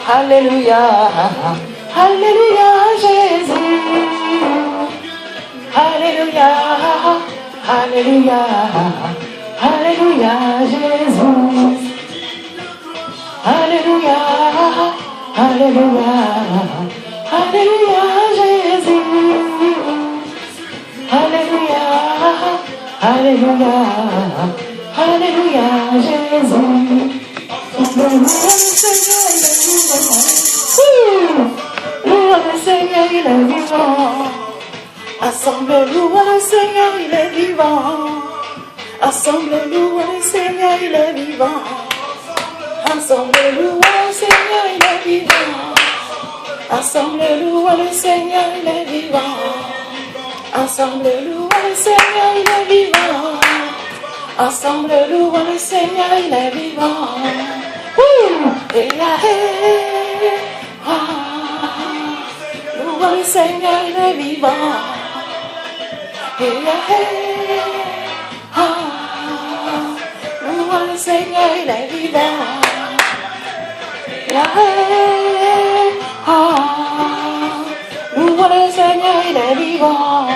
Alléluia, Alléluia, Jésus. Alléluia, Alléluia, Alléluia, Jésus. Alléluia, Alléluia, Alléluia, Jésus. Alléluia, Alléluia, Alléluia, Jésus. Louez le Seigneur, il est vivant. Assemble, louez le Seigneur, il est vivant. Assemble, louez le Seigneur, il est vivant. Ensemble, louez le Seigneur, il est vivant. Ensemble, louez le Seigneur, il est vivant. Ensemble, louez le Seigneur, il est vivant. Ensemble, louez le Seigneur, il est vivant. Louez le Seigneur, il est vivant. Louez le Seigneur, il est vivant. Louez le Seigneur, il est vivant.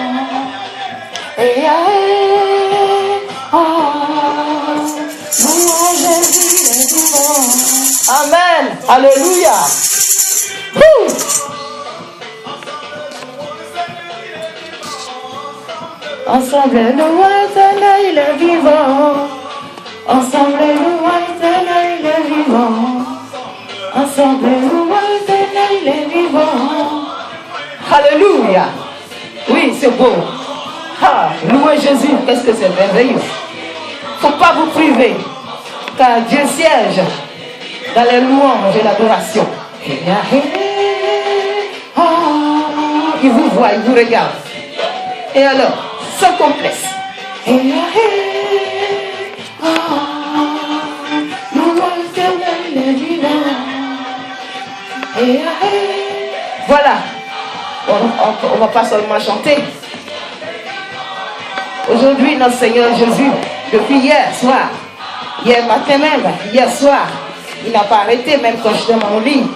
Amen. Alléluia. Ensemble, louons le Seigneur, il est vivant. Ensemble, louons le Seigneur, il est vivant. Ensemble, louons le Seigneur, il est vivant. Alléluia. Oui, c'est beau. Ah, louez Jésus, qu'est-ce que c'est merveilleux. Faut pas vous priver, car Dieu siège dans les louanges et l'adoration. Il vous voit, il vous regarde. Et alors, sans complexe. Voilà. On ne va pas seulement chanter. Aujourd'hui, notre Seigneur Jésus, depuis hier soir, hier matin même, hier soir, il n'a pas arrêté, même quand j'étais dans mon lit.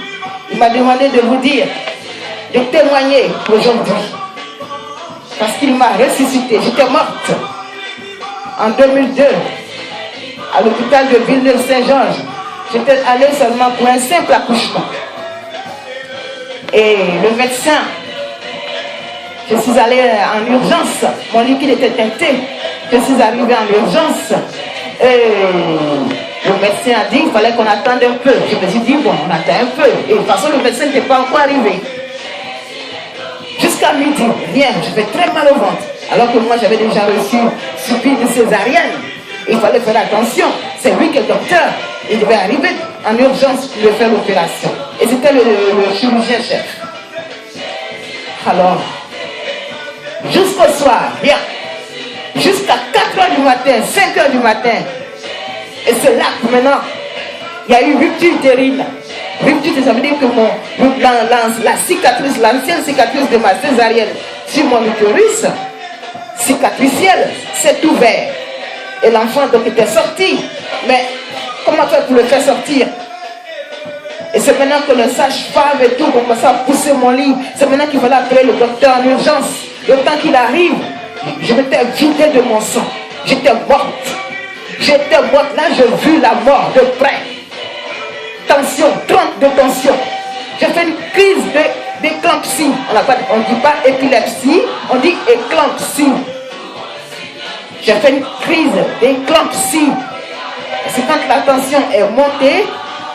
Il m'a demandé de vous dire, de témoigner aujourd'hui. Parce qu'il m'a ressuscité. J'étais morte en 2002 à l'hôpital de Villeneuve-Saint-Georges. J'étais allée seulement pour un simple accouchement. Et le médecin, je suis allée en urgence. Mon liquide était teinté. Je suis arrivée en urgence. Et le médecin a dit qu'il fallait qu'on attende un peu. Je me suis dit, bon, on attend un peu. Et de toute façon, le médecin n'était pas encore arrivé. Jusqu'à midi, rien, je fais très mal au ventre. Alors que moi, j'avais déjà subi une césarienne. Il fallait faire attention. C'est lui qui est docteur. Il devait arriver en urgence pour faire l'opération. Et c'était le chirurgien chef. Alors, jusqu'au soir, bien, jusqu'à 4h du matin, 5h du matin. Et c'est là que maintenant, il y a eu rupture utérine. Rupture, ça veut dire que la cicatrice, l'ancienne cicatrice de ma césarienne sur mon utérus, cicatricielle, s'est ouverte. Et l'enfant donc était sorti. Mais comment faire pour le faire sortir? Et c'est maintenant que le sage-femme et tout commençait à pousser mon lit. C'est maintenant qu'il fallait appeler le docteur en urgence. Le temps qu'il arrive, je m'étais vidée de mon sang. J'étais morte. J'étais morte. Là, j'ai vu la mort de près. Tension, 30 de tension. J'ai fait une crise d'éclampsie. On ne dit pas épilepsie, on dit éclampsie. J'ai fait une crise d'éclampsie. C'est quand la tension est montée,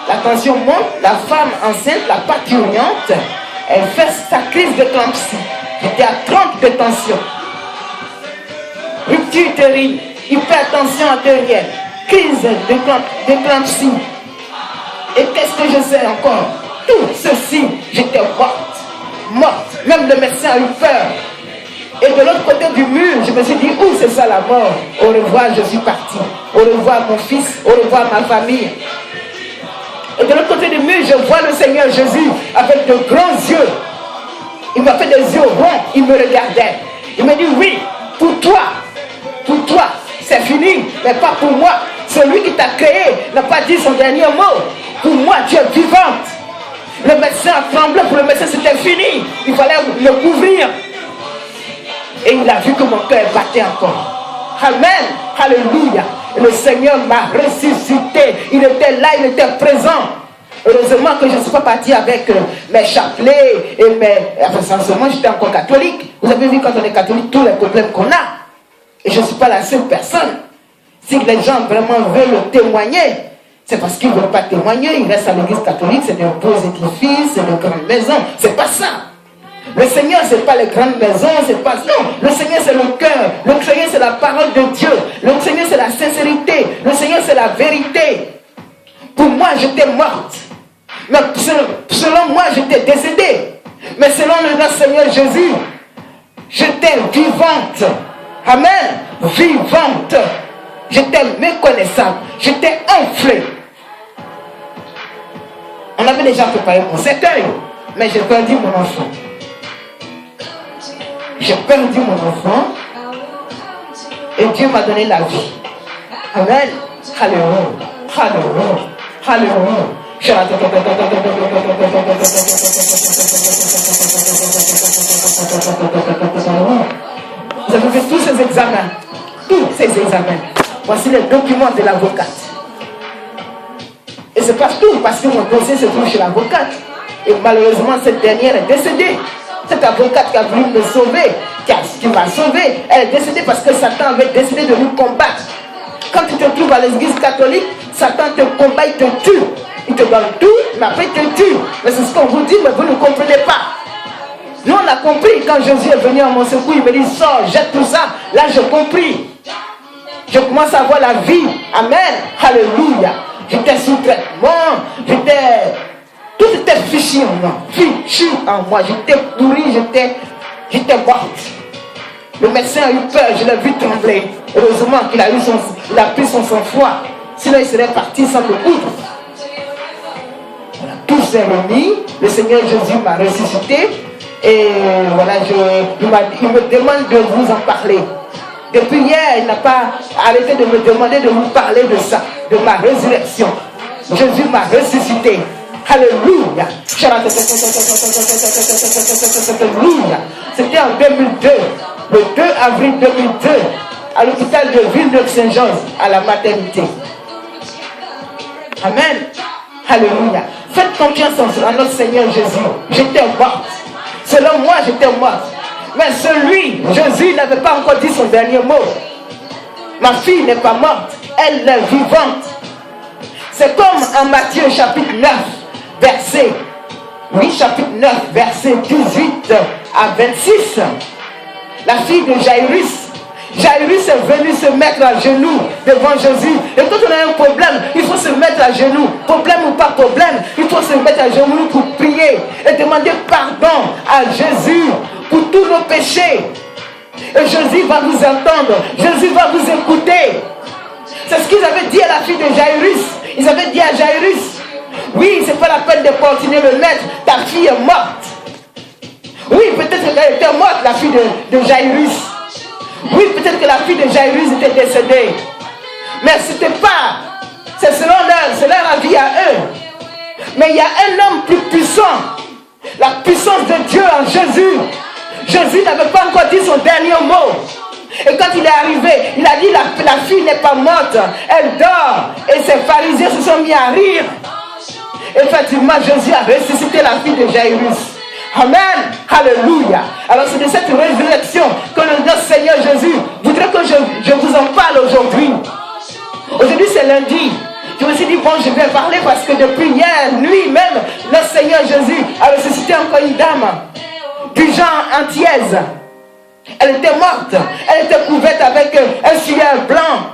la tension monte, la femme enceinte, la parturiente, elle fait sa crise d'éclampsie. J'étais à 30 de tension. Rupture utérine, hypertension artérielle, crise d'éclampsie. Et qu'est-ce que je sais encore? Tout ceci, j'étais morte. Morte. Même le médecin a eu peur. Et de l'autre côté du mur, je me suis dit, où c'est ça la mort? Au revoir, je suis partie. Au revoir mon fils, au revoir ma famille. Et de l'autre côté du mur, je vois le Seigneur Jésus avec de grands yeux. Il m'a fait des yeux ronds, il me regardait. Il m'a dit, oui, pour toi, c'est fini, mais pas pour moi. Celui qui t'a créé n'a pas dit son dernier mot. Pour moi, tu es vivante. Le médecin a tremblé, pour le médecin c'était fini. Il fallait le couvrir. Et il a vu que mon cœur battait encore. Amen. Alléluia. Et le Seigneur m'a ressuscité. Il était là, il était présent. Heureusement que je ne suis pas parti avec mes chapelets et mes... Enfin, sincèrement, j'étais encore catholique. Vous avez vu quand on est catholique, tous les problèmes qu'on a. Et je ne suis pas la seule personne. Si les gens vraiment veulent témoigner, c'est parce qu'ils ne veulent pas témoigner. Ils restent à l'église catholique, c'est de beaux édifices, c'est de grandes maisons. C'est pas ça. Le Seigneur, ce n'est pas les grandes maisons, c'est pas... Non, le Seigneur, c'est le cœur. Le Seigneur, c'est la parole de Dieu. Le Seigneur, c'est la sincérité. Le Seigneur, c'est la vérité. Pour moi, j'étais morte. Mais selon moi, j'étais décédée. Mais selon le Seigneur Jésus, j'étais vivante. Amen. Vivante. J'étais méconnaissable. J'étais enflée. On avait déjà préparé mon cercueil. Mais j'ai perdu mon enfant. J'ai perdu mon enfant. Et Dieu m'a donné la vie. Amen. Alléluia. Alléluia. Alléluia. Vous avez fait tous ces examens. Tous ces examens. Voici les documents de l'avocate. Et c'est pas tout, parce que mon dossier se trouve chez l'avocate. Et malheureusement, cette dernière est décédée. Cette avocate qui a voulu me sauver, qui m'a sauvé, elle est décédée parce que Satan avait décidé de nous combattre. Quand tu te trouves à l'église catholique, Satan te combat, il te tue. Il te donne tout, mais après il te tue. Mais c'est ce qu'on vous dit, mais vous ne comprenez pas. Nous, on a compris. Quand Jésus est venu à mon secours, il me dit, sors, jette tout ça. Là, j'ai compris. Je commence à voir la vie. Amen. Alléluia. J'étais sous traitement. Tout était fichu en moi. Fichu en moi. J'étais pourri, j'étais morte. Le médecin a eu peur, je l'ai vu trembler. Heureusement qu'il a pris son sang-froid. Sinon, il serait parti sans le coudre. Voilà, tout s'est remis. Le Seigneur Jésus m'a ressuscité. Et voilà, il me demande de vous en parler. Depuis hier, il n'a pas arrêté de me demander de vous parler de ça, de ma résurrection. Jésus m'a ressuscité. Alléluia. Alléluia. C'était en 2002, le 2 avril 2002, à l'hôpital de Villeneuve-Saint-Jean, à la maternité. Amen. Alléluia. Faites confiance en notre Seigneur Jésus. J'étais morte. Selon moi, j'étais morte. Mais celui, Jésus, n'avait pas encore dit son dernier mot. Ma fille n'est pas morte. Elle est vivante. C'est comme en Matthieu chapitre 9, verset 18 à 26. La fille de Jairus. Jairus est venu se mettre à genoux devant Jésus. Et quand on a un problème, il faut se mettre à genoux. Problème ou pas problème, il faut se mettre à genoux pour prier et demander pardon à Jésus pour tous nos péchés. Et Jésus va vous entendre. Jésus va vous écouter. C'est ce qu'ils avaient dit à la fille de Jairus. Ils avaient dit à Jairus, oui, c'est pas la peine de continuer le maître. Ta fille est morte. Oui, peut-être qu'elle était morte, la fille de Jairus. Oui, peut-être que la fille de Jairus était décédée. Mais c'était pas. C'est selon leur avis à eux. Mais il y a un homme plus puissant. La puissance de Dieu en Jésus. Jésus n'avait pas encore dit son dernier mot. Et quand il est arrivé, il a dit la fille n'est pas morte. Elle dort. Et ses pharisiens se sont mis à rire. Effectivement, Jésus a ressuscité la fille de Jairus. Amen. Alléluia. Alors c'est de cette résurrection que notre Seigneur Jésus voudrait que je vous en parle aujourd'hui. Aujourd'hui c'est lundi. Je me suis dit, bon, je vais parler parce que depuis hier, lui-même, notre Seigneur Jésus a ressuscité encore une dame du genre antillaise. Elle était morte. Elle était couverte avec un suaire blanc.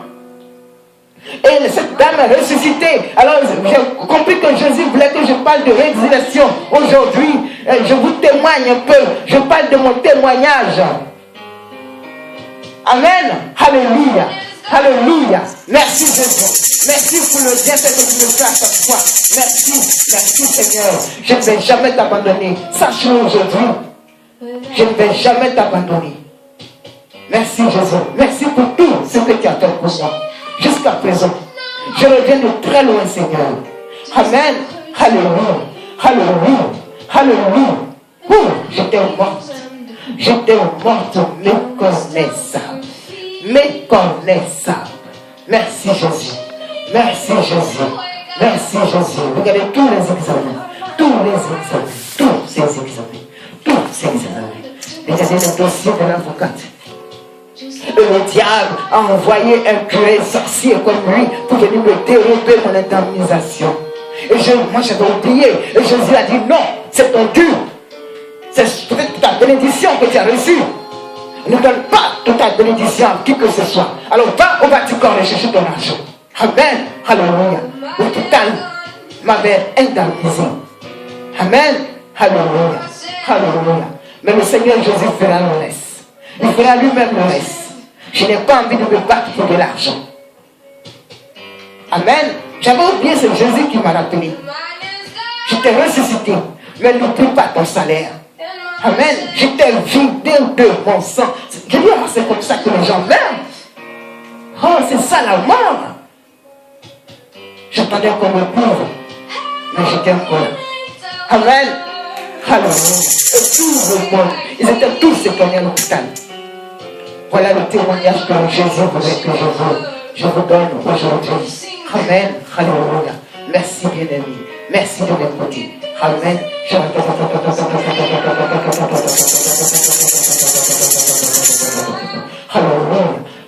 Et cette dame est ressuscitée. Alors j'ai compris que Jésus voulait que je parle de résurrection. Aujourd'hui, je vous témoigne un peu. Je parle de mon témoignage. Amen. Alléluia. Alléluia. Merci Jésus. Merci pour le bienfait que tu me fais à chaque fois. Merci. Merci Seigneur. Je ne vais jamais t'abandonner. Sache-le aujourd'hui. Je ne vais jamais t'abandonner. Merci Jésus. Merci pour tout ce que tu as fait pour moi. Jusqu'à présent, je reviens de très loin, Seigneur. Amen. Alléluia. Alléluia. Alléluia. J'étais morte. J'étais morte méconnaissable. Méconnaissable. Merci Jésus. Merci Jésus. Merci Jésus. Regardez tous les examens. Tous les examens. Tous ces examens. Tous ces examens. Regardez le dossier de l'avocate. Le diable a envoyé un curé sorcier comme lui pour venir me dérober mon indemnisation. Et moi j'avais oublié. Et Jésus a dit non, c'est ton dû. C'est peut-être ta bénédiction que tu as reçue. Ne donne pas toute ta bénédiction à qui que ce soit. Alors va au Vatican et chercher ton argent. Amen. Alléluia. Le total m'avait indemnisé. Amen. Alléluia. Alléluia. Mais le Seigneur Jésus fera le reste. Il fera lui-même le reste. Je n'ai pas envie de me battre pour de l'argent. Amen. J'avais oublié, c'est Jésus qui m'a rappelé. Je t'ai ressuscité. Mais n'oublie pas ton salaire. Amen. Je t'ai vidé de mon sang. Je dis, c'est comme ça que les gens meurent. Oh, c'est ça la mort. J'attendais qu'on me couvre. Mais j'étais encore là. Amen. Alléluia. Et tout le monde, ils étaient tous étonnés à l'hôpital. Voilà le témoignage que Jésus voulait que je vous donne aujourd'hui. Amen. Alléluia. Merci bien-aimé. Merci de m'écouter. Amen. Alléluia.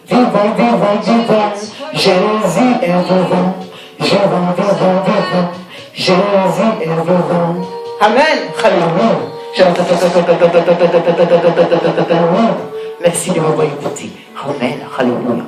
Vivant, vivant, vivant. Jésus est vivant. Vivant, vivant, vivant. Jésus est vivant. Amen. Alléluia. Merci de m'avoir écouté. Amen. Alléluia.